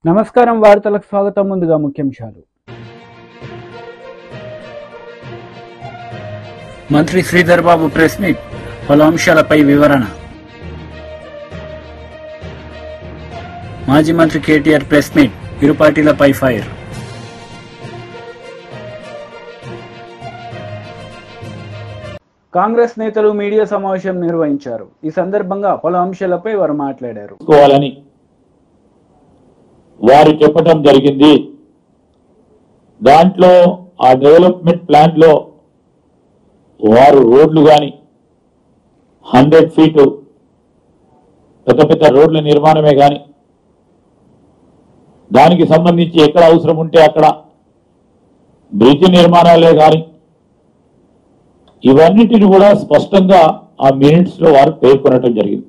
నమస్కారం వార్తలకు స్వాగతం. ముందుగా ముఖ్యాంశాలు. మంత్రి శ్రీధర్ బాబు ప్రెస్ మీట్, పలు అంశాలపై వివరణ. మాజీ మంత్రి కేటీఆర్ ప్రెస్ మీట్, ఇరు పార్టీలపై ఫైర్. కాంగ్రెస్ నేతలు మీడియా సమావేశం నిర్వహించారు. ఈ సందర్భంగా పలు అంశాలపై వారు మాట్లాడారు. వారు చెప్పడం జరిగింది. దాంట్లో ఆ డెవలప్మెంట్ ప్లాన్ లో వారు రోడ్లు కానీ 100 ఫీటు పెద్ద పెద్ద రోడ్ల నిర్మాణమే కానీ దానికి సంబంధించి ఎక్కడ అవసరం ఉంటే అక్కడ బ్రిడ్జ్ నిర్మాణాలే కానీ ఇవన్నిటిని కూడా స్పష్టంగా ఆ మినిట్స్ లో వారు పేర్కొనడం జరిగింది.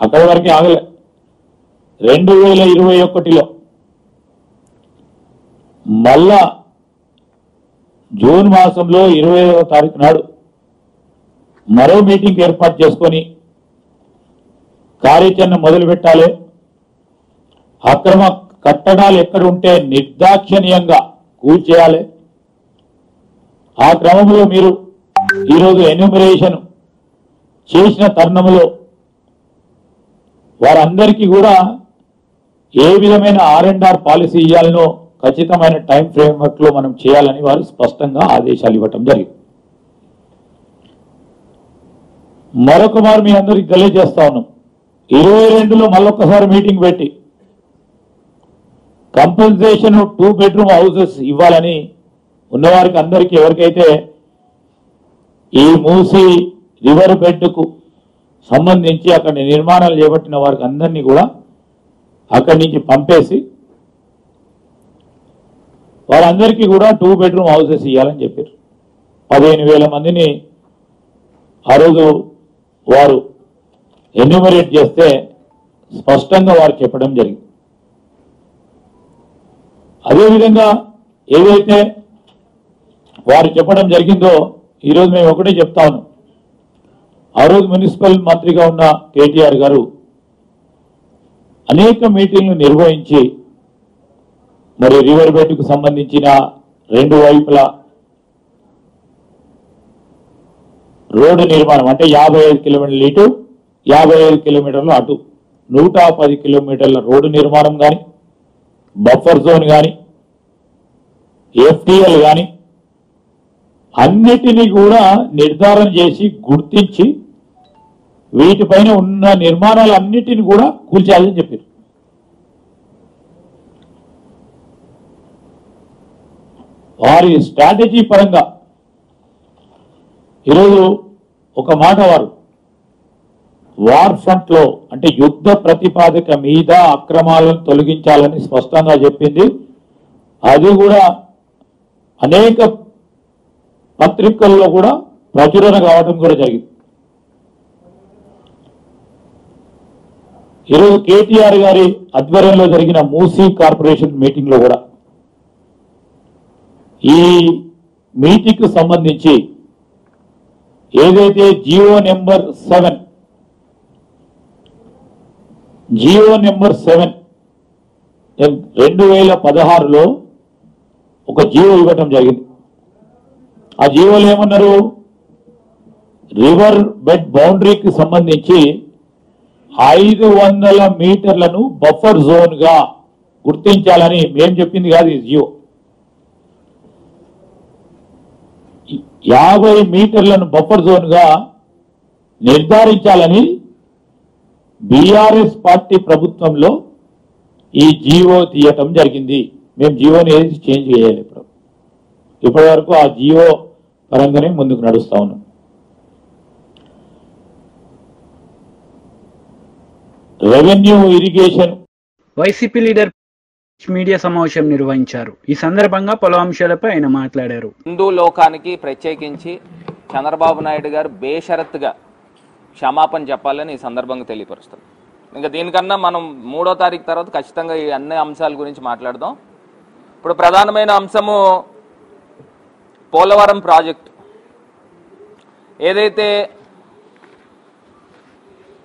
అక్కడి వరకే ఆగలే. 2021లో మళ్ళా జూన్ మాసంలో 25వ తారీఖు నాడు మరో మీటింగ్ ఏర్పాటు చేసుకొని కార్యాచరణ మొదలు పెట్టాలి. అక్రమ కట్టడాలు ఎక్కడ ఉంటే నిర్దాక్షిణ్యంగా కూల్చేయాలి. ఆ క్రమంలో మీరు ఈరోజు ఎన్యూమరేషన్ చేసిన తరుణంలో వారందరికీ కూడా ఏ విధమైన R&R పాలసీ ఇవ్వాలనో ఖచ్చితమైన టైం ఫ్రేమ్వర్క్ లో మనం చేయాలని వారు స్పష్టంగా ఆదేశాలు ఇవ్వటం జరిగింది. మరొక మారు మీ అందరికి తెలియజేస్తా ఉన్నాం, 22లో మళ్ళొక్కసారి మీటింగ్ పెట్టి కంపల్సేషన్ 2 బెడ్రూమ్ హౌసెస్ ఇవ్వాలని ఉన్నవారికి అందరికీ ఎవరికైతే ఈ మూసి రివర్ బెడ్ కు సంబంధించి అక్కడ నిర్మాణాలు చేపట్టిన వారికి అందరినీ కూడా అక్కడి నుంచి పంపేసి వారందరికీ కూడా 2 బెడ్రూమ్ హౌసెస్ ఇవ్వాలని చెప్పారు. 15,000 మందిని ఆ రోజు వారు ఎన్యూమరేట్ చేస్తే స్పష్టంగా వారు చెప్పడం జరిగింది. అదేవిధంగా ఏదైతే వారు చెప్పడం జరిగిందో ఈరోజు మేము ఒకటే చెప్తా ఉన్నాం. ఆ రోజు మున్సిపల్ మంత్రిగా ఉన్న కేటీఆర్ గారు అనేక మీటింగ్లు నిర్వహించి మరి రివర్ బెడ్ కు సంబంధించిన 2 వైపులా రోడ్డు నిర్మాణం అంటే 55 కిలోమీటర్లు ఇటు 55 కిలోమీటర్లు అటు 110 కిలోమీటర్ల రోడ్డు నిర్మాణం కానీ బఫర్ జోన్ కానీ FTL కానీ అన్నిటినీ కూడా నిర్ధారణ చేసి గుర్తించి వీటిపైన ఉన్న నిర్మాణాలన్నిటిని కూడా కూల్చేయాలని చెప్పారు. వారి స్ట్రాటజీ పరంగా ఈరోజు ఒక మాట వార్ ఫ్రంట్ లో అంటే యుద్ధ ప్రతిపాదిక మీద అక్రమాలను తొలగించాలని స్పష్టంగా చెప్పింది. అది కూడా అనేక పత్రికల్లో కూడా ప్రచురణ కావడం కూడా జరిగింది. ఈరోజు కేటీఆర్ గారి ఆధ్వర్యంలో జరిగిన మూసీ కార్పొరేషన్ మీటింగ్ లో కూడా ఈ మీటింగ్ కు సంబంధించి ఏదైతే జియో నెంబర్ 7 2016లో ఒక జియో ఇవ్వటం జరిగింది. ఆ జియోలో ఏమన్నారు, రివర్ బెడ్ బౌండరీకి సంబంధించి 500 మీటర్లను బఫర్ జోన్ గా గుర్తించాలని మేం చెప్పింది కాదు. ఈ జియో 50 మీటర్లను బఫర్ జోన్ గా నిర్ధారించాలని బీఆర్ఎస్ పార్టీ ప్రభుత్వంలో ఈ జియో తీయటం జరిగింది. మేము జియోని ఏది చేంజ్ చేయాలి. ఇప్పటి వరకు ఆ జియో పరంగానే ముందుకు నడుస్తా ఉన్నాం. Revenue irrigation YCP leader media సమావేశం నిర్వహించారు. ఈ సందర్భంగా పలు అంశాలపై ఆయన మాట్లాడారు. హిందూ లోకానికి ప్రత్యేకించి చంద్రబాబు నాయుడు గారు బేషరత్తుగా క్షమాపణ చెప్పాలని ఈ సందర్భంగా తెలియపరుస్తారు. ఇంకా దీనికన్నా మనం 3వ తారీఖు తర్వాత ఖచ్చితంగా ఈ అన్ని అంశాల గురించి మాట్లాడదాం. ఇప్పుడు ప్రధానమైన అంశము పోలవరం ప్రాజెక్టు. ఏదైతే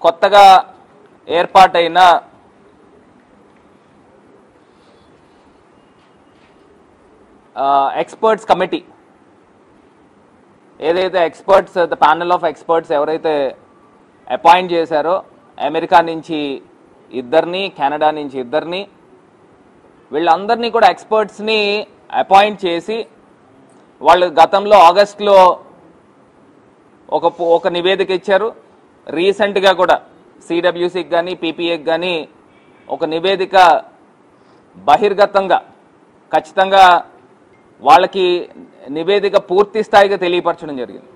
కొత్తగా ఏర్పాటైన ఎక్స్పర్ట్స్ కమిటీ ఏదైతే experts the panel of experts ఎవరైతే అపాయింట్ చేశారో అమెరికా నుంచి ఇద్దరిని, కెనడా నుంచి ఇద్దరిని, వీళ్ళందరినీ కూడా ఎక్స్పర్ట్స్ని అపాయింట్ చేసి వాళ్ళు గతంలో ఆగస్టులో ఒక నివేదిక ఇచ్చారు. రీసెంట్గా కూడా సిడబ్ల్యూసీకి కానీ పీపీఏకి కానీ ఒక నివేదిక బహిర్గతంగా ఖచ్చితంగా వాళ్ళకి నివేదిక పూర్తి స్థాయిగా తెలియపరచడం జరిగింది.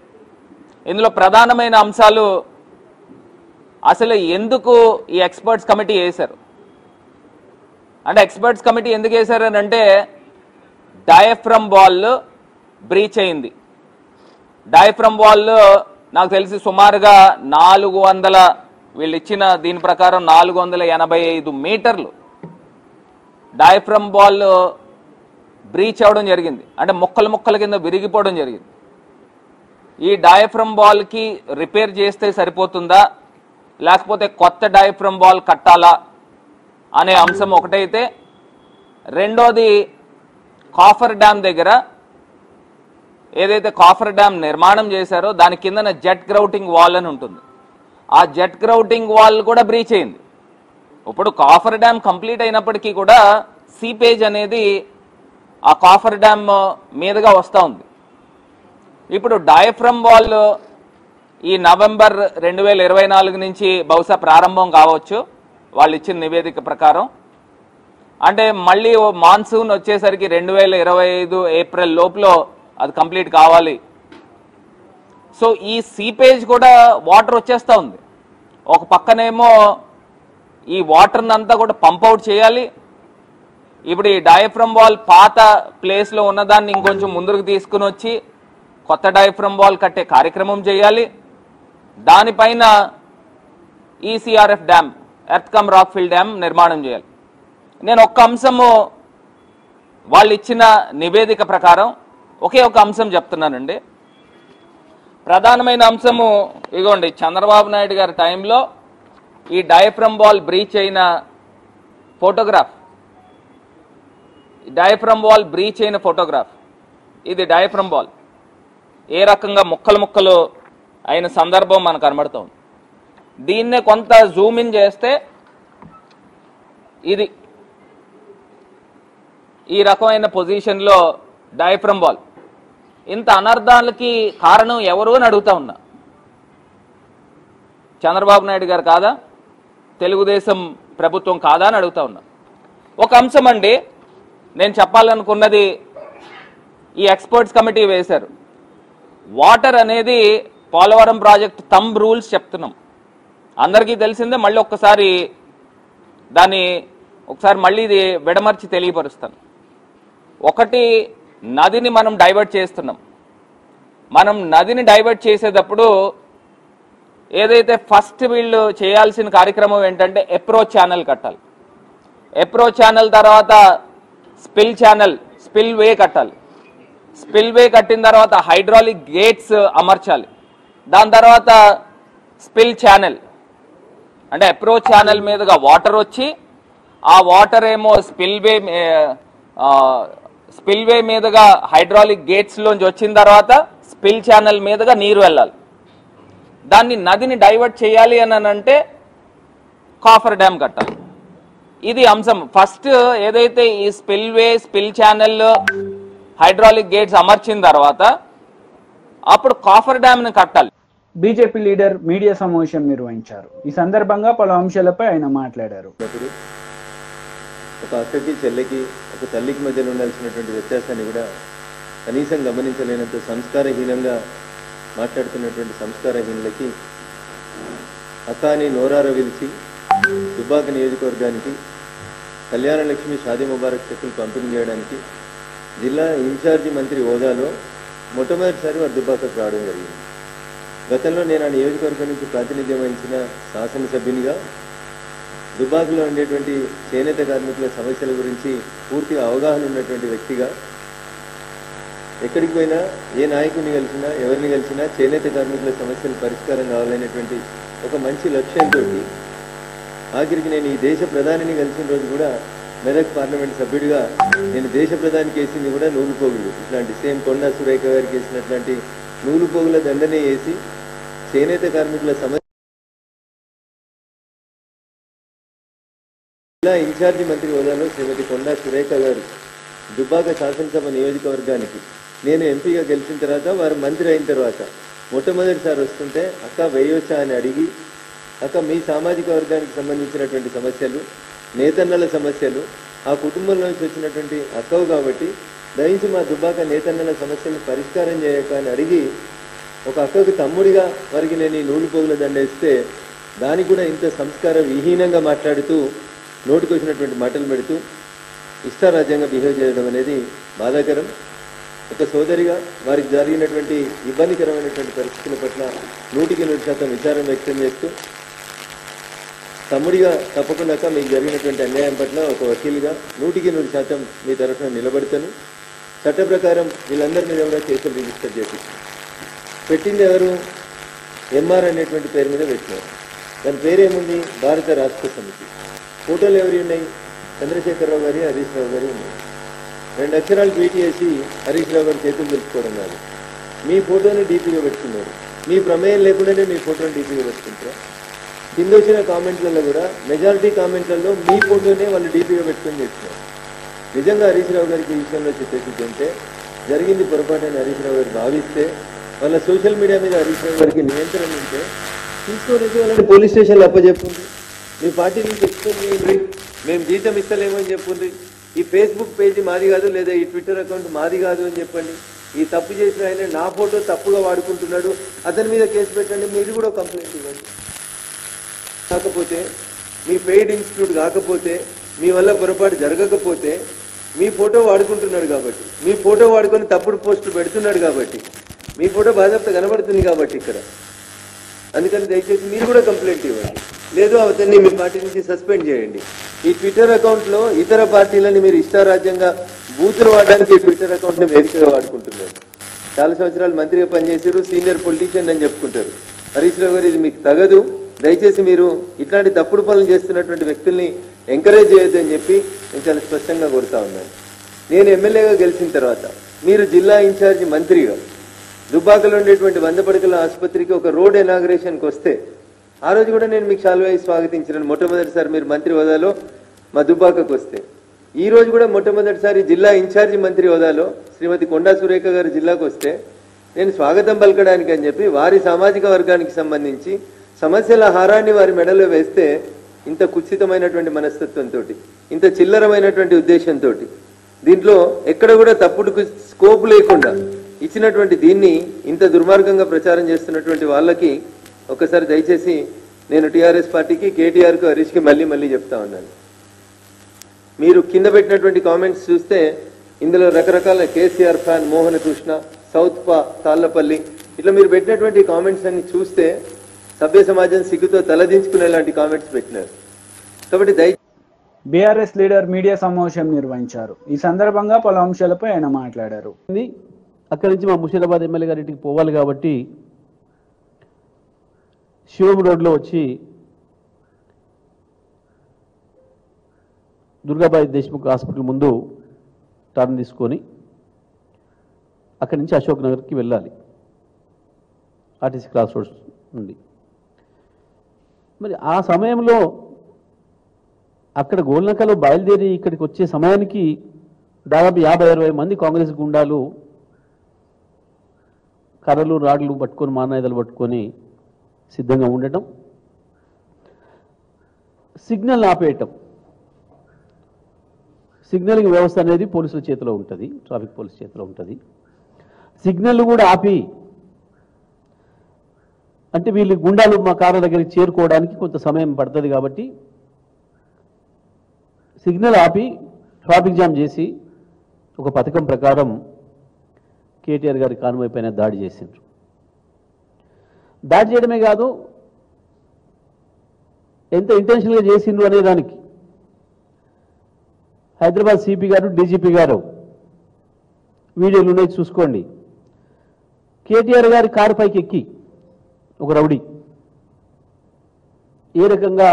ఇందులో ప్రధానమైన అంశాలు అసలు ఎందుకు ఈ ఎక్స్పర్ట్స్ కమిటీ వేశారు అంటే, ఎక్స్పర్ట్స్ కమిటీ ఎందుకు వేశారని అంటే డయాఫ్రమ్ వాల్ బ్రీచ్ అయింది. డయాఫ్రమ్ వాల్ నాకు తెలిసి సుమారుగా 400 వీళ్ళు ఇచ్చిన దీని ప్రకారం 485 మీటర్లు డయాఫ్రమ్ వాల్ బ్రీచ్ అవ్వడం జరిగింది. అంటే ముక్కల కింద విరిగిపోవడం జరిగింది. ఈ డయాఫ్రమ్ వాల్కి రిపేర్ చేస్తే సరిపోతుందా, లేకపోతే కొత్త డయాఫ్రమ్ వాల్ కట్టాలా అనే అంశం ఒకటైతే, రెండోది కాఫర్ డ్యామ్ దగ్గర ఏదైతే కాఫర్ డ్యామ్ నిర్మాణం చేశారో దాని కిందన జెట్ గ్రౌటింగ్ వాల్ అని ఉంటుంది. ఆ జెట్ గ్రౌటింగ్ వాల్ కూడా బ్రీచ్ అయింది. ఇప్పుడు కాఫర్ డ్యామ్ కంప్లీట్ అయినప్పటికీ కూడా సీపేజ్ అనేది ఆ కాఫర్ డ్యామ్ మీదుగా వస్తూ ఉంది. ఇప్పుడు డయాఫ్రమ్ వాల్ ఈ నవంబర్ 2024 నుంచి బహుశా ప్రారంభం కావచ్చు వాళ్ళు ఇచ్చిన నివేదిక ప్రకారం. అంటే మళ్ళీ మాన్సూన్ వచ్చేసరికి 2025 ఏప్రిల్ లోపల అది కంప్లీట్ కావాలి. సో ఈ సీపేజ్ కూడా వాటర్ వచ్చేస్తూ ఉంది. ఒక పక్కనేమో ఈ వాటర్ని అంతా కూడా పంప్ అవుట్ చేయాలి. ఇప్పుడు ఈ డయాఫ్రమ్ వాల్ పాత ప్లేస్లో ఉన్నదాన్ని ఇంకొంచెం ముందుకు తీసుకుని వచ్చి కొత్త డయాఫ్రమ్ వాల్ కట్టే కార్యక్రమం చేయాలి. దానిపైన ECRF dam, earth cum rock fill dam నిర్మాణం చేయాలి. నేను ఒక్క అంశము వాళ్ళు ఇచ్చిన నివేదిక ప్రకారం ఒకే ఒక అంశం చెప్తున్నానండి. ప్రధానమైన అంశము ఇగోండి, చంద్రబాబు నాయుడు గారి టైంలో ఈ డయాఫ్రమ్ వాల్ బ్రీచ్ అయిన ఫోటోగ్రాఫ్, డయాఫ్రమ్ వాల్ బ్రీచ్ అయిన ఫోటోగ్రాఫ్. ఇది డయాఫ్రమ్ వాల్ ఏ రకంగా ముక్కలు అయిన సందర్భం మనకు కనబడుతుంది. దీన్నే కొంత జూమ్ ఇన్ చేస్తే ఇది ఈ రకమైన పొజిషన్లో డయాఫ్రమ్ వాల్. ఇంత అనర్థాలకి కారణం ఎవరు అని అడుగుతా ఉన్నా. చంద్రబాబు నాయుడు గారు కాదా, తెలుగుదేశం ప్రభుత్వం కాదా అని అడుగుతా ఉన్నా. ఒక అంశం అండి నేను చెప్పాలనుకున్నది, ఈ ఎక్స్పర్ట్స్ కమిటీ వేశారు. వాటర్ అనేది పోలవరం ప్రాజెక్ట్ థంబ్ రూల్స్ చెప్తున్నాం, అందరికీ తెలిసిందే. మళ్ళీ ఒకసారి మళ్ళీ ఇది విడమర్చి తెలియపరుస్తాను. ఒకటి, నదిని మనం డైవర్ట్ చేస్తున్నాం. మనం నదిని డైవర్ట్ చేసేటప్పుడు ఏదైతే ఫస్ట్ వీళ్ళు చేయాల్సిన కార్యక్రమం ఏంటంటే అప్రోచ్ ఛానల్ కట్టాలి. అప్రోచ్ ఛానల్ తర్వాత స్పిల్ వే కట్టాలి. స్పిల్ వే కట్టిన తర్వాత హైడ్రాలిక్ గేట్స్ అమర్చాలి. దాని తర్వాత స్పిల్ ఛానల్ అంటే అప్రోచ్ ఛానల్ మీదుగా వాటర్ వచ్చి ఆ వాటర్ ఏమో స్పిల్ వే మీదుగా హైడ్రాలిక్ గేట్స్ లోంచి వచ్చిన తర్వాత స్పిల్ ఛానల్ మీదుగా నీరు వెళ్ళాలి. దాన్ని నదిని డైవర్ట్ చేయాలి అని అంటే కాఫర్ డ్యామ్ కట్టాలి. ఇది అంశం. ఫస్ట్ ఏదైతే ఈ స్పిల్ ఛానల్ హైడ్రాలిక్ గేట్స్ అమర్చిన తర్వాత అప్పుడు కాఫర్ డ్యామ్ ని కట్టాలి. బీజేపీ లీడర్ మీడియా సమావేశం నిర్వహించారు. ఈ సందర్భంగా పలు అంశాలపై ఆయన మాట్లాడారు. ఒక అక్కకి చెల్లెకి, ఒక తల్లికి మధ్యలో ఉండాల్సినటువంటి వ్యత్యాసాన్ని కూడా కనీసం గమనించలేనంత సంస్కారహీనంగా మాట్లాడుతున్నటువంటి సంస్కారహీనులకి అక్క అని నోరార పిలిచి దుబ్బాక నియోజకవర్గానికి కళ్యాణ లక్ష్మి షాదీ ముబారక్ చెక్కులు పంపిణీ చేయడానికి జిల్లా ఇన్ఛార్జి మంత్రి హోదాలో మొట్టమొదటిసారి వారు దుబ్బాకకు రావడం జరిగింది. గతంలో నేను ఆ నియోజకవర్గం నుంచి ప్రాతినిధ్యం వహించిన శాసనసభ్యునిగా దుబ్బాకలో ఉండేటువంటి చేనేత కార్మికుల సమస్యల గురించి పూర్తిగా అవగాహన ఉన్నటువంటి వ్యక్తిగా ఎక్కడికి పోయినా ఏ నాయకుడిని కలిసినా ఎవరిని కలిసినా చేనేత కార్మికుల సమస్యలు పరిష్కారం కావాలనేటువంటి ఒక మంచి లక్ష్యంతో ఆఖరికి నేను ఈ దేశ ప్రధానిని కలిసిన రోజు కూడా మెదక్ పార్లమెంట్ సభ్యుడిగా నేను దేశ ప్రధానికి వేసింది కూడా నూలు పోగులు, ఇట్లాంటి సేమ్ కొండా సురేఖ గారికి వేసినట్లాంటి నూలు పోగుల దండనే వేసి చేనేత కార్మికుల సమస్య జిల్లా ఇన్ఛార్జి మంత్రి హోదాలో శ్రీమతి కొండా సురేఖ గారు దుబ్బాక శాసనసభ నియోజకవర్గానికి నేను ఎంపీగా గెలిచిన తర్వాత వారు మంత్రి అయిన తర్వాత మొట్టమొదటిసారి వస్తుంటే అక్క వేయొచ్చా అని అడిగి, అక్క మీ సామాజిక వర్గానికి సంబంధించినటువంటి సమస్యలు, నేతన్నల సమస్యలు, ఆ కుటుంబంలో నుంచి వచ్చినటువంటి అక్కవు కాబట్టి దయించి మా దుబ్బాక నేతన్నల సమస్యలు పరిష్కారం చేయక అని అడిగి ఒక అక్కకు తమ్ముడిగా వారికి నేను ఈ నూలు పోగుల దండేస్తే దానికి కూడా ఇంత సంస్కార విహీనంగా మాట్లాడుతూ నోటికి వచ్చినటువంటి మాటలు పెడుతూ ఇష్టారాజ్యంగా బిహేవ్ చేయడం అనేది బాధాకరం. ఒక సోదరిగా వారికి జరిగినటువంటి ఇబ్బందికరమైనటువంటి పరిస్థితుల పట్ల 100% విచారం వ్యక్తం చేస్తూ తమ్ముడిగా తప్పకుండా మీకు జరిగినటువంటి అన్యాయం పట్ల ఒక వకీలుగా 100% మీ తరఫున నిలబడతాను. చట్ట ప్రకారం వీళ్ళందరి మీద కూడా కేసులు రిజిస్టర్ చేపిస్తాను. పెట్టింది ఎవరు? ఎంఆర్ అనేటువంటి పేరు మీద పెట్టినారు. దాని పేరేముంది? భారత రాష్ట్ర సమితి. ఫోటోలు ఎవరి ఉన్నాయి? చంద్రశేఖరరావు గారి, హరీష్ రావు గారి ఉన్నాయి. 2 అక్షరాలు ట్వీట్ చేసి హరీష్ రావు గారి చేతులు తెలుసుకోవడం కాదు, మీ ఫోటోని డీపీగా పెట్టుకున్నారు. మీ ప్రమేయం లేకుండానే మీ ఫోటోని డీపీగా పెట్టుకుంటారా? కింద వచ్చిన కామెంట్లలో కూడా మెజారిటీ కామెంట్లలో మీ ఫోటోనే వాళ్ళు డీపీగా పెట్టుకొని చేస్తున్నారు. నిజంగా హరీష్ రావు గారికి ఈ విషయంలో చెప్పేసి ఉంటే జరిగింది పొరపాటని హరీష్ రావు గారు భావిస్తే, వాళ్ళ సోషల్ మీడియా మీద హరీష్ రావు గారికి నియంత్రణ ఉంటే తీసుకోలేదు, వాళ్ళని పోలీస్ స్టేషన్లో అప్పచెప్పుంది. మీ పార్టీ నుంచి చెప్పుకోండి, మేము జీతం ఇస్తలేమని చెప్పుంది. ఈ ఫేస్బుక్ పేజీ మాది కాదు, లేదా ఈ ట్విట్టర్ అకౌంట్ మాది కాదు అని చెప్పండి. ఈ తప్పు చేసిన ఆయన నా ఫోటో తప్పుగా వాడుకుంటున్నాడు, అతని మీద కేసు పెట్టండి, మీరు కూడా కంప్లైంట్ ఇవ్వండి. కాకపోతే మీ పెయిడ్ ఇన్స్టిట్యూట్ కాకపోతే, మీ వల్ల పొరపాటు జరగకపోతే, మీ ఫోటో వాడుకుంటున్నాడు కాబట్టి, మీ ఫోటో వాడుకొని తప్పుడు పోస్టులు పెడుతున్నాడు కాబట్టి, మీ ఫోటో బాధ్యత కనబడుతుంది కాబట్టి ఇక్కడ, అందుకని దయచేసి మీరు కూడా కంప్లైంట్ ఇవ్వండి. లేదు అతన్ని మీ పార్టీ నుంచి సస్పెండ్ చేయండి. ఈ ట్విట్టర్ అకౌంట్లో ఇతర పార్టీలని మీరు ఇష్టారాజ్యంగా బూతులు వాడడానికి ఈ ట్విట్టర్ అకౌంట్ని వేదికగా వాడుకుంటున్నారు. చాలా సంవత్సరాలు మంత్రిగా పనిచేశారు, సీనియర్ పొలిటీషియన్ అని చెప్పుకుంటారు. హరీష్ రావు గారు ఇది మీకు తగదు, దయచేసి మీరు ఇట్లాంటి తప్పుడు పనులు చేస్తున్నటువంటి వ్యక్తుల్ని ఎంకరేజ్ చేయొద్దని చెప్పి నేను చాలా స్పష్టంగా కోరుతా ఉన్నాను. నేను ఎమ్మెల్యేగా గెలిచిన తర్వాత మీరు జిల్లా ఇన్ఛార్జి మంత్రిగా దుబ్బాకలో ఉండేటువంటి 100 పడకల ఆసుపత్రికి ఒక రోడ్ ఇనాగ్రేషన్కి వస్తే ఆ రోజు కూడా నేను మీకు శాలువా స్వాగతించినాను. మొట్టమొదటిసారి మీరు మంత్రి హోదాలో మా దుబ్బాకకు వస్తే, ఈ రోజు కూడా మొట్టమొదటిసారి జిల్లా ఇన్ఛార్జి మంత్రి హోదాలో శ్రీమతి కొండా సురేఖ గారు జిల్లాకు వస్తే నేను స్వాగతం పలకడానికి అని చెప్పి వారి సామాజిక వర్గానికి సంబంధించి సమస్యల హారాన్ని వారి మెడలో వేస్తే ఇంత కుత్సితమైనటువంటి మనస్తత్వంతో, ఇంత చిల్లరమైనటువంటి ఉద్దేశంతో, దీంట్లో ఎక్కడ కూడా తప్పుడు స్కోప్ లేకుండా ఇచ్చినటువంటి దీన్ని ఇంత దుర్మార్గంగా ప్రచారం చేస్తున్నటువంటి వాళ్ళకి ఒకసారి దయచేసి నేను టీఆర్ఎస్ పార్టీకి, కేటీఆర్కు, హరీష్కి మళ్ళీ చెప్తా ఉన్నాను. మీరు కింద పెట్టినటువంటి కామెంట్స్ చూస్తే ఇందులో రకరకాల కేసీఆర్ ఫ్యాన్, మోహన కృష్ణ, సౌత్ పా, తాళ్లపల్లి, ఇట్లా మీరు పెట్టినటువంటి కామెంట్స్ అన్ని చూస్తే సభ్య సమాజం సిగ్గుతో తలదించుకునేలాంటి కామెంట్స్ పెట్టినారు. కాబట్టి బీఆర్ఎస్ లీడర్ మీడియా సమావేశం నిర్వహించారు. ఈ సందర్భంగా పలు అంశాలపై ఆయన మాట్లాడారు. అక్కడి నుంచి మా ముషీరాబాద్ ఎమ్మెల్యే గారింటికి పోవాలి కాబట్టి శివం రోడ్లో వచ్చి దుర్గాబాయి దేశ్ముఖ్ హాస్పిటల్ ముందు టర్న్ తీసుకొని అక్కడి నుంచి అశోక్ నగర్కి వెళ్ళాలి, ఆర్టీసీ క్రాస్ రోడ్స్ నుండి. మరి ఆ సమయంలో అక్కడ గోల్నకలో బయలుదేరి ఇక్కడికి వచ్చే సమయానికి దాదాపు 50-60 మంది కాంగ్రెస్ గుండాలు కర్రలు, రాడ్లు పట్టుకొని, మానాయుధాలు పట్టుకొని సిద్ధంగా ఉండటం, సిగ్నల్ ఆపేయటం. సిగ్నలింగ్ వ్యవస్థ అనేది పోలీసుల చేతిలో ఉంటుంది, ట్రాఫిక్ పోలీస్ చేతిలో ఉంటుంది. సిగ్నల్ కూడా ఆపి, అంటే వీళ్ళు గుండాలు మా కారు దగ్గరికి చేరుకోవడానికి కొంత సమయం పడుతుంది కాబట్టి సిగ్నల్ ఆపి ట్రాఫిక్ జామ్ చేసి ఒక పథకం ప్రకారం కేటీఆర్ గారి కాన్వాయ్ పైన దాడి చేసిండ్రు. దాడి చేయడమే కాదు, ఎంత ఇంటెన్షన్గా చేసిండ్రు అనే దానికి హైదరాబాద్ సిపి గారు, డీజీపీ గారు వీడియోలు ఉన్నాయి, చూసుకోండి. కేటీఆర్ గారి కారు పైకి ఎక్కి ఒక రౌడీ ఏ రకంగా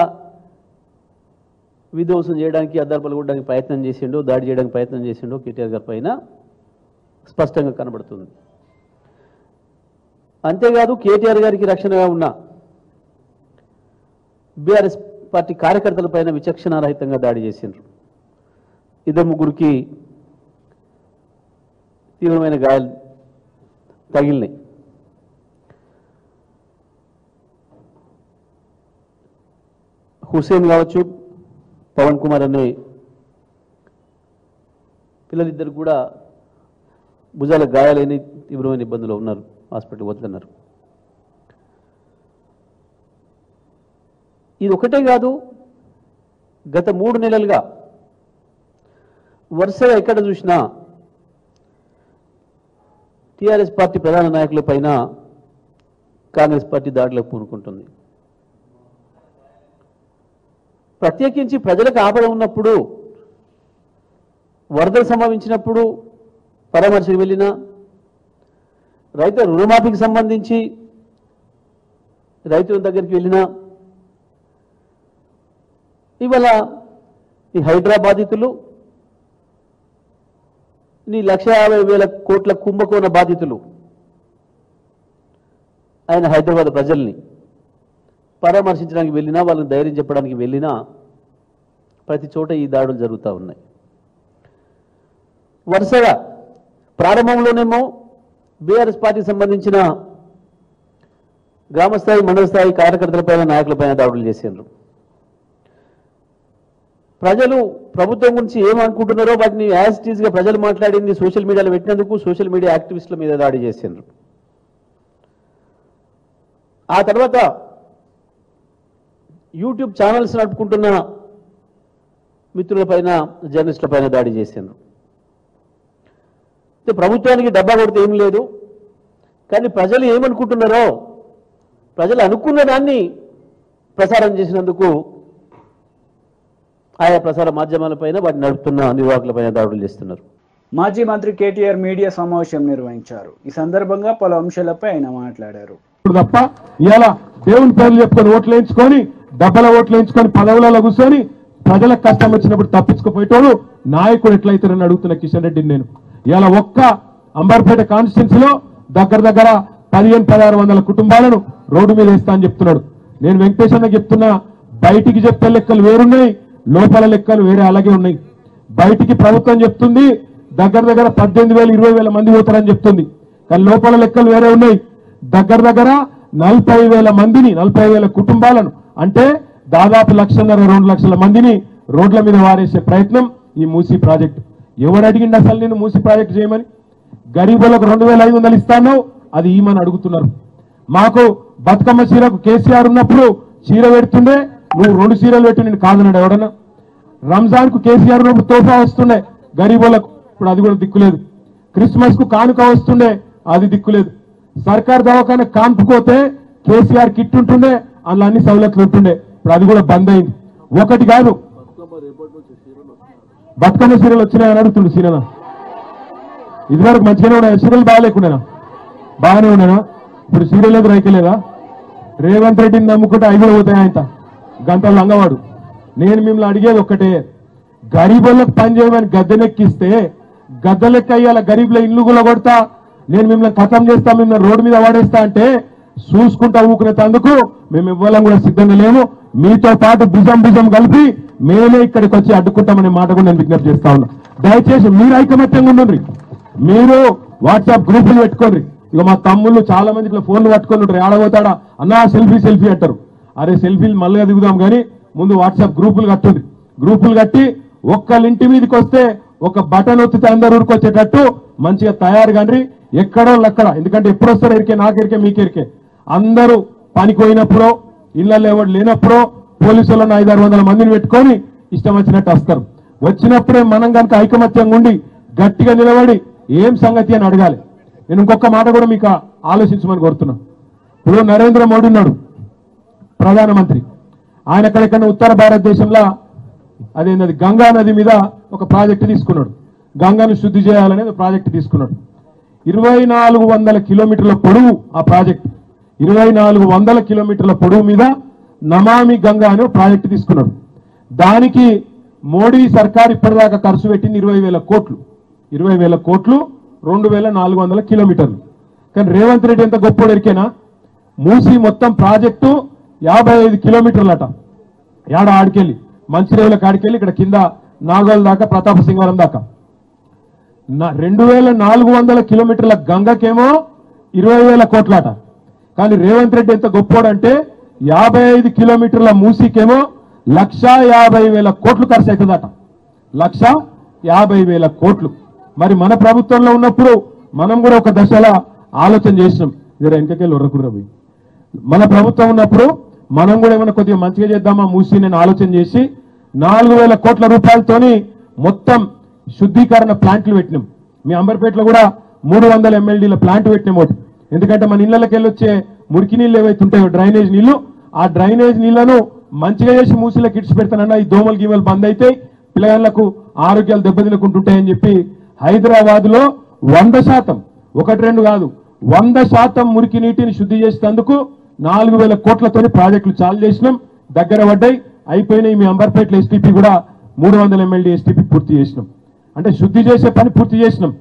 విధ్వంసం చేయడానికి అద్దాలు కొట్టడానికి ప్రయత్నం చేసిండో, దాడి చేయడానికి ప్రయత్నం చేసిండో కేటీఆర్ గారి పైన స్పష్టంగా కనబడుతుంది. అంతేకాదు కేటీఆర్ గారికి రక్షణగా ఉన్న బీఆర్ఎస్ పార్టీ కార్యకర్తల పైన విచక్షణారహితంగా దాడి చేసిండ్రు. ఇద్దరు ముగ్గురికి తీవ్రమైన గాయాలు తగిలినాయి. హుసేన్ కావచ్చు, పవన్ కుమార్ అనే పిల్లలిద్దరు కూడా భుజాల గాయాలైన తీవ్రమైన ఇబ్బందులు ఉన్నారు, హాస్పిటల్ వదులున్నారు. ఇది ఒకటే కాదు, గత 3 నెలలుగా వరుసగా ఎక్కడ చూసినా టీఆర్ఎస్ పార్టీ ప్రధాన నాయకుల పైన కాంగ్రెస్ పార్టీ దాడిలోకి పూనుకుంటుంది. ప్రత్యేకించి ప్రజలకు ఆపద ఉన్నప్పుడు, వరదలు సంభవించినప్పుడు పరామర్శకు వెళ్ళినా, రైతుల రుణమాఫీకి సంబంధించి రైతుల దగ్గరికి వెళ్ళినా, ఇవాళ ఈ హైడ్రా బాధితులు, నీ 1,50,000 కోట్ల కుంభకోణ బాధితులు ఆయన హైదరాబాద్ ప్రజల్ని పరామర్శించడానికి వెళ్ళినా, వాళ్ళని ధైర్యం చెప్పడానికి వెళ్ళినా ప్రతి చోట ఈ దాడులు జరుగుతూ ఉన్నాయి. వరుసగా ప్రారంభంలోనేమో బీఆర్ఎస్ పార్టీకి సంబంధించిన గ్రామస్థాయి, మండల స్థాయి కార్యకర్తలపైన, నాయకులపైన దాడులు చేసిండ్రు. ప్రజలు ప్రభుత్వం గురించి ఏమనుకుంటున్నారో వాటిని యాజ్ ఇట్ ఈజ్గా ప్రజలు మాట్లాడింది సోషల్ మీడియాలో పెట్టినందుకు సోషల్ మీడియా యాక్టివిస్టుల మీద దాడి చేసిండ్రు. ఆ తర్వాత యూట్యూబ్ ఛానల్స్ నడుపుకుంటున్న మిత్రులపైన, జర్నలిస్టులపైన దాడి చేసిండ్రు. ప్రభుత్వానికి డబ్బా కొడితే ఏం లేదు, కానీ ప్రజలు ఏమనుకుంటున్నారో, ప్రజలు అనుకున్న దాన్ని ప్రసారం చేసినందుకు ఆయా ప్రసార మాధ్యమాలపైన వాటిని నడుపుతున్న నిర్వాహకులపైన దాడులు చేస్తున్నారు. మాజీ మంత్రి కేటీఆర్ మీడియా సమావేశం నిర్వహించారు. ఈ సందర్భంగా పలు అంశాలపై ఆయన మాట్లాడారు. తప్ప ఇవాళ దేవుని పేర్లు చెప్పుకొని ఓట్లు వేయించుకొని, డబ్బల ఓట్లు వేయించుకొని పదవులలో కూర్చొని ప్రజలకు కష్టం వచ్చినప్పుడు తప్పించుకుపోయేటోడు నాయకుడు ఎట్లయితారని అడుగుతున్న కిషన్ రెడ్డిని నేను. ఇవాళ ఒక్క అంబర్పేట కాన్స్టిట్యున్సీలో దగ్గర 1500-1600 కుటుంబాలను రోడ్డు మీద వేస్తా అని చెప్తున్నాడు. నేను వెంకటేశ్వర చెప్తున్నా, బయటికి చెప్పే లెక్కలు వేరున్నాయి, లోపల లెక్కలు వేరే అలాగే ఉన్నాయి. బయటికి ప్రభుత్వం చెప్తుంది దగ్గర 18,000-20,000 మంది పోతారని చెప్తుంది, కానీ లోపల లెక్కలు వేరే ఉన్నాయి. దగ్గర 40,000 మందిని, 40,000 కుటుంబాలను, అంటే దాదాపు 1,50,000-2 లక్షల మందిని రోడ్ల మీద వారేసే ప్రయత్నం ఈ మూసీ ప్రాజెక్టు. ఎవరు అడిగిండి అసలు నేను మూసీ ప్రాజెక్టు చేయమని? గరీబులకు 2,500 ఇస్తాను, అది ఈమని అడుగుతున్నారు. మాకు బతుకమ్మ చీరకు కేసీఆర్ ఉన్నప్పుడు చీర పెడుతుండే, నువ్వు 2 చీరలు పెట్టి నేను కాదన్నాడు ఎవడన్నా? రంజాన్ కు కేసీఆర్ ఉన్నప్పుడు తోఫా వస్తుండే గరీబులకు, ఇప్పుడు అది కూడా దిక్కులేదు. క్రిస్మస్ కు కానుక వస్తుండే, అది దిక్కులేదు. సర్కార్ దవాఖాన కాన్పుకోతే కేసీఆర్ కిట్ ఉంటుండే, అందులో అన్ని సౌలతులు ఉంటుండే, ఇప్పుడు అది కూడా బంద్ అయింది. ఒకటి కాదు, బతుకమ్మ చీరలు వచ్చినాయని అడుగుతుండే సీరన. ఇదివరకు మంచిగానే ఉన్నాయి, చీరలు బాగాలేకుండా బాగానే ఉన్నానా? ఇప్పుడు సీరియల్ లేదు, రైకలేదా? రేవంత్ రెడ్డిని నమ్ముకుంటే 5 పోతాయి ఆయన గంటలు లంగవాడు. నేను మిమ్మల్ని అడిగేది ఒక్కటే, గరీబులకు పని చేయమని గద్దెనెక్కిస్తే గద్దెలెక్క అయ్యాల గరీబుల ఇల్లు కూడా కొడతా, నేను మిమ్మల్ని ఖతం చేస్తా, మిమ్మల్ని రోడ్డు మీద వాడేస్తా అంటే చూసుకుంటా ఊకునేందుకు మేము ఇవ్వాలని కూడా సిద్ధంగా లేము. మీతో పాటు భుజం కలిపి మేమే ఇక్కడికి వచ్చి అడ్డుకుంటామనే మాట కూడా నేను విజ్ఞప్తి చేస్తా ఉన్నా. దయచేసి మీరు ఐకమత్యంగా ఉండండి. మీరు వాట్సాప్ గ్రూపులు పెట్టుకోండి. ఇక మా తమ్ముళ్ళు చాలా మంది ఇట్లా ఫోన్లు పట్టుకొని ఉంటారు, ఆడబోతాడా అన్నా సెల్ఫీ అంటారు. అరే సెల్ఫీలు మళ్ళీ దిగుదాం కానీ ముందు వాట్సాప్ గ్రూపులు కట్టండి. గ్రూపులు కట్టి ఒక్కళ్ళింటి మీదకి వస్తే ఒక బటన్ ఒత్తితే అందరు ఊరుకొచ్చేటట్టు మంచిగా తయారు కండ్రి, ఎక్కడో అక్కడ. ఎందుకంటే ఎప్పుడు వస్తారో ఎరికే, నాకెరికే మీకెరికే. అందరూ పనికి పోయినప్పుడు, ఇళ్లలో ఎవరు లేనప్పుడు పోలీసులను 500-600 మందిని పెట్టుకొని ఇష్టం వచ్చినట్టు వస్తారు. వచ్చినప్పుడే మనం కనుక ఐకమత్యంగా ఉండి గట్టిగా నిలబడి ఏం సంగతి అని అడగాలి. నేను ఇంకొక మాట కూడా మీకు ఆలోచించమని కోరుతున్నా. ఇప్పుడు నరేంద్ర మోడీ ఉన్నాడు ప్రధానమంత్రి, ఆయన ఎక్కడెక్కడ ఉత్తర భారతదేశంలో అదేంటది గంగా నది మీద ఒక ప్రాజెక్టు తీసుకున్నాడు. గంగాను శుద్ధి చేయాలనేది ప్రాజెక్టు తీసుకున్నాడు. 2,400 కిలోమీటర్ల పొడవు ఆ ప్రాజెక్టు. 2,400 కిలోమీటర్ల పొడవు మీద నమామి గంగా అనే ప్రాజెక్టు తీసుకున్నాడు. దానికి మోడీ సర్కార్ ఇప్పటిదాకా ఖర్చు పెట్టింది 20,000 కోట్లు. 20,000 కోట్లు 2,400 కిలోమీటర్లు. కానీ రేవంత్ రెడ్డి ఎంత గొప్పోడు ఎరికేనా? మూసి మొత్తం ప్రాజెక్టు 55 కిలోమీటర్లట. ఏడ ఆడికెళ్ళి మంచిరేవుల కాడికెళ్ళి ఇక్కడ కింద నాగోల్ దాకా ప్రతాప సింగవరం దాకా 2,400 కిలోమీటర్ల గంగకేమో 20,000 కోట్లట. కానీ రేవంత్ రెడ్డి ఎంత గొప్పోడంటే 55 కిలోమీటర్ల మూసీకేమో 1,50,000 కోట్లు ఖర్చు అవుతుందట. 1,50,000 కోట్లు. మరి మన ప్రభుత్వంలో ఉన్నప్పుడు మనం కూడా ఒక దశలా ఆలోచన చేసినాం. జర వెనకకెళ్ళి ఉర్రకుర్రవి. మన ప్రభుత్వం ఉన్నప్పుడు మనం కూడా ఏమైనా కొద్దిగా మంచిగా చేద్దామా మూసి నేను ఆలోచన చేసి 4,000 కోట్ల రూపాయలతోని మొత్తం శుద్ధీకరణ ప్లాంట్లు పెట్టినాం. మీ అంబర్పేటలో కూడా 300 MLDల ప్లాంట్ పెట్టినాం ఒకటి. ఎందుకంటే మన ఇళ్లకి వెళ్ళొచ్చే మురికి నీళ్ళు ఏవైతే ఉంటాయో డ్రైనేజ్ నీళ్లు, ఆ డ్రైనేజ్ నీళ్లను మంచిగా చేసి మూసిలోకి ఇడిచి పెడతానన్నా ఈ దోమలు గీమలు బంద్ అయితే పిల్లగాళ్లకు ఆరోగ్యాలు దెబ్బతినకుంటుంటాయని చెప్పి హైదరాబాద్ లో 100%, 1-2 కాదు 100% మురికి నీటిని శుద్ధి చేసేందుకు 4,000 కోట్లతోని ప్రాజెక్టులు చాలు చేసినాం. దగ్గర పడ్డాయి, అయిపోయినాయి. మీ అంబర్పేటలో ఎస్టీపీ కూడా 300 MLD ఎస్టీపీ పూర్తి చేసినాం. అంటే శుద్ధి చేసే పని పూర్తి చేసినాం.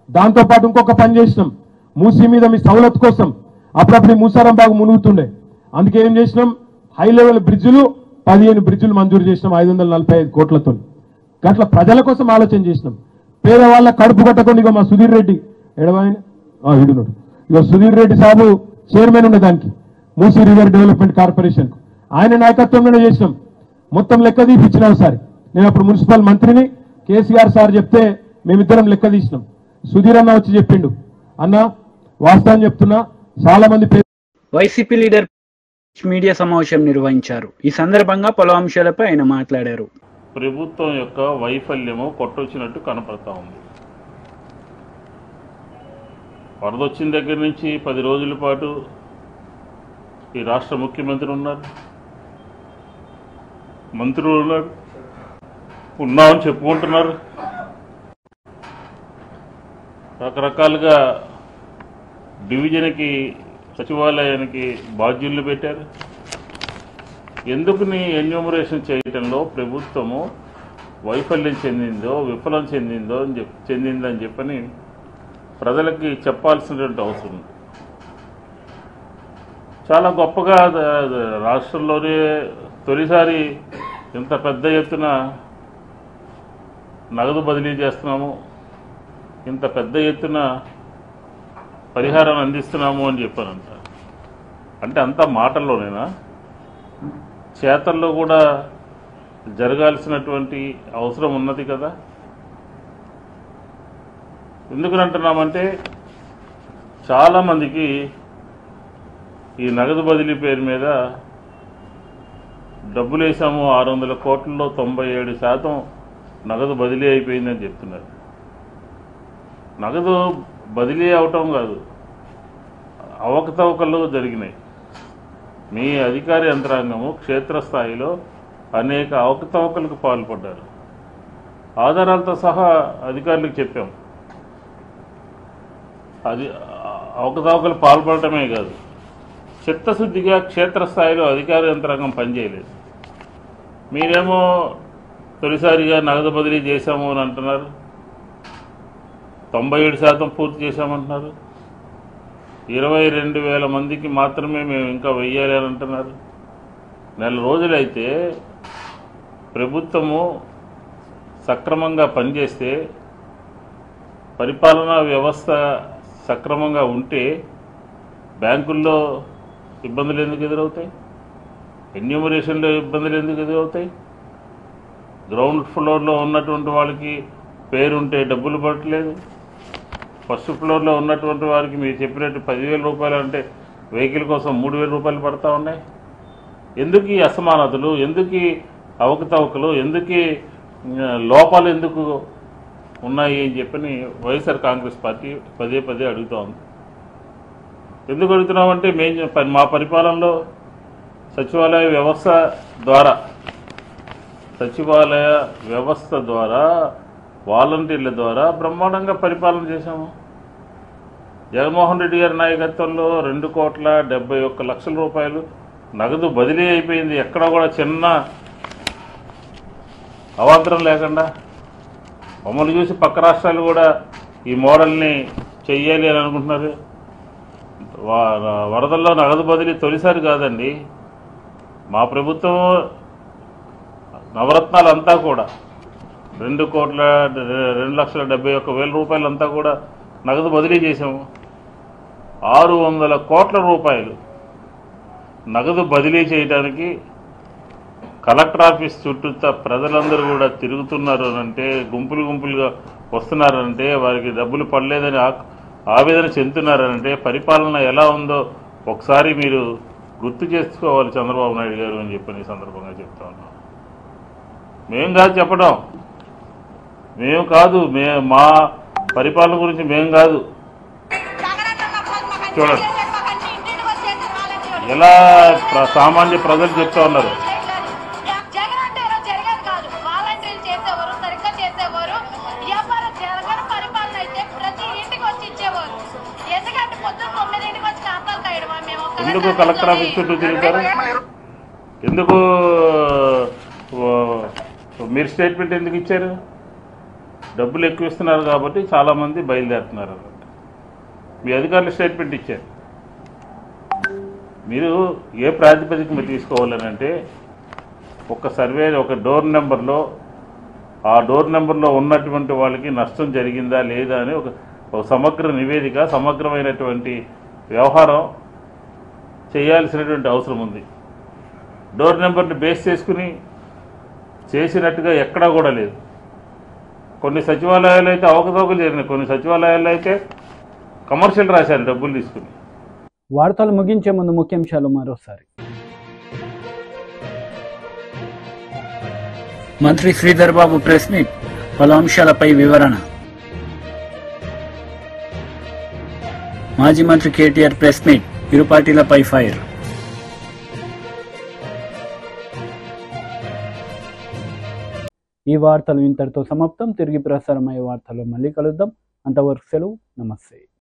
దాంతోపాటు ఇంకొక పని చేసినాం. మూసీ మీద మీ సౌలత్ కోసం అప్పుడప్పుడు మూసారం బాగా మునుగుతుండే, అందుకే ఏం చేసినాం, హై లెవెల్ బ్రిడ్జులు 15 బ్రిడ్జులు మంజూరు చేసినాం 545 కోట్లతో. అట్లా ప్రజల కోసం ఆలోచన చేసినాం. పేదవాళ్ళ కడుపు కట్టకుండా ఇక మా సుధీర్ రెడ్డి ఎడవాయన ఇడున్నాడు, ఇక సుధీర్ రెడ్డి సాబు చైర్మన్ ఉండే దానికి మూసీ రివర్ డెవలప్మెంట్ కార్పొరేషన్, ఆయన నాయకత్వంలోనే చేసినాం. మొత్తం లెక్క తీపిచ్చినాం ఒకసారి. నేను అప్పుడు మున్సిపల్ మంత్రిని, కేసీఆర్ సార్ చెప్తే మేమిద్దరం లెక్క తీసినాం. సుధీర్ అన్న వచ్చి చెప్పిండు, అన్న వాస్తవం చెప్తున్నా చాలా మంది వైసీపీ లీడర్ మీడియా సమావేశం నిర్వహించారు. ఈ సందర్భంగా పలు అంశాలపై ఆయన మాట్లాడారు. ప్రభుత్వం యొక్క వైఫల్యము కొట్టొచ్చినట్టు కనపడతా ఉంది. వరద వచ్చిన దగ్గర నుంచి 10 రోజుల పాటు ఈ రాష్ట్ర ముఖ్యమంత్రి ఉన్నారు, మంత్రులు ఉన్నారు, ఉన్నామని చెప్పుకుంటున్నారు. రకరకాలుగా డివిజన్కి సచివాలయానికి బాధ్యులను పెట్టారు. ఎందుకు ఎన్యూమరేషన్ చేయటంలో ప్రభుత్వము వైఫల్యం చెందిందో విఫలం చెందిందని చెప్పని ప్రజలకి చెప్పాల్సినటువంటి అవసరం ఉంది. చాలా గొప్పగా రాష్ట్రంలోనే తొలిసారి ఇంత పెద్ద ఎత్తున నగదు బదిలీ చేస్తున్నాము, ఇంత పెద్ద ఎత్తున పరిహారం అందిస్తున్నాము అని చెప్పానంట. అంటే అంతా మాటల్లోనేనా? చేతల్లో కూడా జరగాల్సినటువంటి అవసరం ఉన్నది కదా. ఎందుకంటున్నామంటే చాలామందికి ఈ నగదు బదిలీ పేరు మీద డబ్బులు వేసాము, 600 కోట్లలో 97% నగదు బదిలీ అయిపోయిందని చెప్తున్నారు. నగదు బదిలీ అవటం కాదు, అవకతవకలు జరిగినాయి. మీ అధికార యంత్రాంగము క్షేత్రస్థాయిలో అనేక అవకతవకలకు పాల్పడ్డారు. ఆధారాలతో సహా అధికారులకు చెప్పాం. అది అవకతవకలు పాల్పడటమే కాదు, చిత్తశుద్ధిగా క్షేత్రస్థాయిలో అధికార యంత్రాంగం పనిచేయలేదు. మీరేమో తొలిసారిగా నగదు బదిలీ చేశాము అని అంటున్నారు, 97% పూర్తి చేశామంటున్నారు. 22,000 మందికి మాత్రమే మేము ఇంకా వెయ్యాలి అని అంటున్నారు. నెల రోజులైతే ప్రభుత్వము సక్రమంగా పనిచేస్తే, పరిపాలనా వ్యవస్థ సక్రమంగా ఉంటే బ్యాంకుల్లో ఇబ్బందులు ఎందుకు ఎదురవుతాయి? ఎన్యూమరేషన్లో ఇబ్బందులు ఎందుకు ఎదురవుతాయి? గ్రౌండ్ ఫ్లోర్లో ఉన్నటువంటి వాళ్ళకి పేరుంటే డబ్బులు పడట్లేదు, ఫస్ట్ ఫ్లోర్లో ఉన్నటువంటి వారికి మీరు చెప్పినట్టు 10,000 రూపాయలు అంటే వెహికల్ కోసం 3,000 రూపాయలు పడతా ఉన్నాయి. ఎందుకు ఈ అసమానతలు, ఎందుకు ఈ అవకతవకలు, ఎందుకు లోపాలు ఎందుకు ఉన్నాయి అని చెప్పని వైఎస్ఆర్ కాంగ్రెస్ పార్టీ పదే పదే అడుగుతూ ఉంది. ఎందుకు అడుగుతున్నామంటే మా పరిపాలనలో సచివాలయ వ్యవస్థ ద్వారా వాలంటీర్ల ద్వారా బ్రహ్మాండంగా పరిపాలన చేశాము. జగన్మోహన్ రెడ్డి గారి నాయకత్వంలో 2,71,00,000 రూపాయలు నగదు బదిలీ అయిపోయింది. ఎక్కడ కూడా చిన్న అవాంతరం లేకుండా మమ్మల్ని చూసి పక్క రాష్ట్రాలు కూడా ఈ మోడల్ని చెయ్యాలి అని అనుకుంటున్నారు. వరదల్లో నగదు బదిలీ తొలిసారి కాదండి. మా ప్రభుత్వం నవరత్నాలంతా కూడా 2,71,70,000 రూపాయలంతా కూడా నగదు బదిలీ చేసాము. 600 కోట్ల రూపాయలు నగదు బదిలీ చేయడానికి కలెక్టర్ ఆఫీస్ చుట్టూ ప్రజలందరూ కూడా తిరుగుతున్నారు అంటే, గుంపులుగా వస్తున్నారంటే, వారికి డబ్బులు పడలేదని ఆవేదన చెందుతున్నారంటే పరిపాలన ఎలా ఉందో ఒకసారి మీరు గుర్తు చేసుకోవాలి చంద్రబాబు నాయుడు గారు అని చెప్పని ఈ సందర్భంగా చెప్తా ఉన్నాం. మేం కాదు చెప్పడం, మా పరిపాలన గురించి మేం కాదు. చూడండి ఎలా సామాన్య ప్రజలు చెప్తా ఉన్నారు. ఎందుకు కలెక్టర్ ఆఫీస్ చుట్టూ తిరుగుతారు? ఎందుకు మీరు స్టేట్మెంట్ ఎందుకు ఇచ్చారు? డబ్బులు ఎక్కువ ఇస్తున్నారు కాబట్టి చాలామంది బయలుదేరుతున్నారు అన్నమాట. మీ అధికారులు స్టేట్మెంట్ ఇచ్చారు. మీరు ఏ ప్రాతిపదిక మీరు తీసుకోవాలని అంటే, ఒక సర్వే, ఒక డోర్ నెంబర్లో, ఆ డోర్ నెంబర్లో ఉన్నటువంటి వాళ్ళకి నష్టం జరిగిందా లేదా అని ఒక సమగ్ర నివేదిక, సమగ్రమైనటువంటి వ్యవహారం చేయాల్సినటువంటి అవసరం ఉంది. డోర్ నెంబర్ని బేస్ చేసుకుని చేసినట్టుగా ఎక్కడా కూడా లేదు. కొన్ని సచివాలయాలు అయితే అవకతవకలు జరిగినాయి, కొన్ని సచివాలయాల్లో అయితే కమర్షియల్ రాశారు డబ్బులు తీసుకుని. వార్తలు ముగించే ముందు ముఖ్యాంశాలు మరోసారి. మంత్రి శ్రీధర్ బాబు ప్రెస్ మీట్, పలు అంశాలపై వివరణ. మాజీ మంత్రి కేటీఆర్ ప్రెస్ మీట్, ఇరు పార్టీలపై ఫైర్. ఈ వార్తలు ఇంతటితో సమాప్తం. తిరిగి ప్రసారమయ్యే వార్తలు మళ్ళీ కలుద్దాం. అంతవరకు సెలవు. నమస్తే.